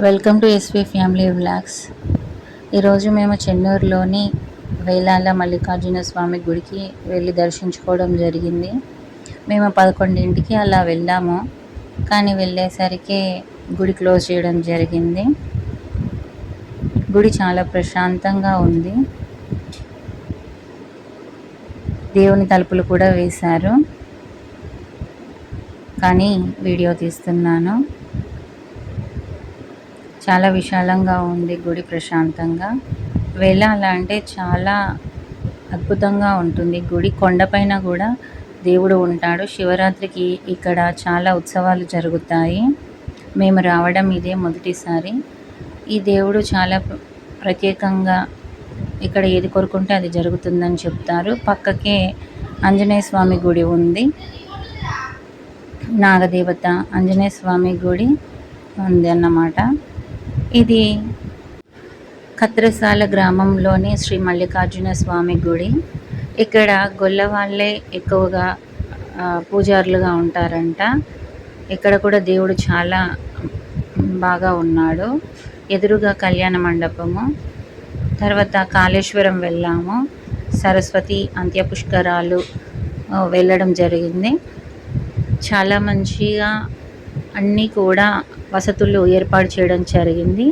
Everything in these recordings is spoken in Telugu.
Welcome to SV family vlogs. ఈరోజు మేము చెన్నూరులోని వేలాల మల్లికార్జున స్వామి గుడికి వెళ్ళి దర్శించుకోవడం జరిగింది. మేము 11ంటికి అలా వెళ్ళాము, కానీ వెళ్ళేసరికి గుడి క్లోజ్ చేయడం జరిగింది. గుడి చాలా ప్రశాంతంగా ఉంది. దేవుని తలుపులు కూడా వేశారు, కానీ వీడియో తీస్తున్నాను. చాలా విశాలంగా ఉంది గుడి, ప్రశాంతంగా. వెళ్ళాలా అంటే చాలా అద్భుతంగా ఉంటుంది గుడి. కొండపైన కూడా దేవుడు ఉంటాడు. శివరాత్రికి ఇక్కడ చాలా ఉత్సవాలు జరుగుతాయి. మేము రావడం ఇదే మొదటిసారి. ఈ దేవుడు చాలా ప్రత్యేకంగా, ఇక్కడ ఏది కోరుకుంటే అది జరుగుతుందని చెప్తారు. పక్కకే ఆంజనేయ స్వామి గుడి ఉంది. నాగదేవత ఆంజనేయ స్వామి గుడి ఉంది అన్నమాట. ఇది కత్రసాల గ్రామంలోని శ్రీ మల్లికార్జున స్వామి గుడి. ఇక్కడ గొల్ల వాళ్ళే ఎక్కువగా పూజారులుగా ఉంటారంట. ఇక్కడ కూడా దేవుడు చాలా బాగా ఉన్నాడు. ఎదురుగా కళ్యాణ మండపము. తర్వాత కాళేశ్వరం వెళ్ళాము. సరస్వతి అంత్య పుష్కరాలు వెళ్ళడం జరిగింది. చాలా మంచిగా అన్నీ కూడా వసతులు ఏర్పాటు చేయడం జరిగింది.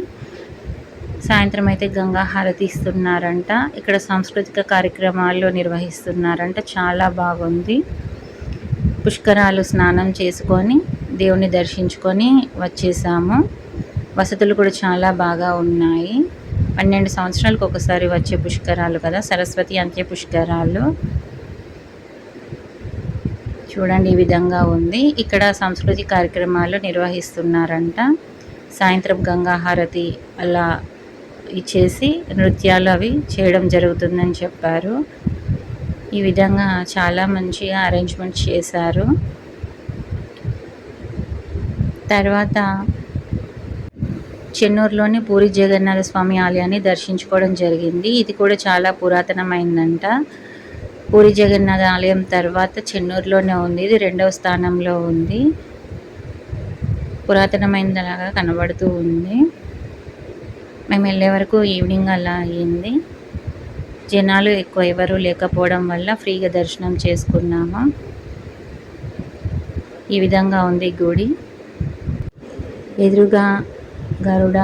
సాయంత్రం అయితే గంగా హారతి ఇస్తున్నారంట. ఇక్కడ సాంస్కృతిక కార్యక్రమాలు నిర్వహిస్తున్నారంట. చాలా బాగుంది. పుష్కరాలు స్నానం చేసుకొని దేవుని దర్శించుకొని వచ్చేసాము. వసతులు కూడా చాలా బాగా ఉన్నాయి. 12 సంవత్సరాలకు ఒకసారి వచ్చే పుష్కరాలు కదా, సరస్వతి అంత్య పుష్కరాలు. చూడండి, ఈ విధంగా ఉంది. ఇక్కడ సాంస్కృతిక కార్యక్రమాలు నిర్వహిస్తున్నారంట. సాయంత్రం గంగా హారతి అలా ఇచ్చేసి నృత్యాలు అవి చేయడం జరుగుతుందని చెప్పారు. ఈ విధంగా చాలా మంచిగా అరేంజ్మెంట్ చేశారు. తర్వాత చెన్నూరులోని పూరి జగన్నాథ స్వామి ఆలయాన్ని దర్శించుకోవడం జరిగింది. ఇది కూడా చాలా పురాతనమైందంట. పూరి జగన్నాథ ఆలయం తర్వాత చెన్నూరులోనే ఉంది. ఇది 2వ స్థానంలో ఉంది. పురాతనమైనలాగా కనబడుతూ ఉంది. మేము వెళ్ళే వరకు ఈవినింగ్ అలా అయ్యింది. జనాలు ఎక్కువ ఎవరు లేకపోవడం వల్ల ఫ్రీగా దర్శనం చేసుకున్నాము. ఈ విధంగా ఉంది గుడి. ఎదురుగా గరుడ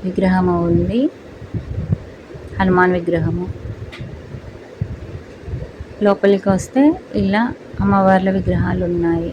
విగ్రహము ఉంది, హనుమాన్ విగ్రహము. లోపలికి వస్తే ఇలా అమ్మవార్ల విగ్రహాలు ఉన్నాయి.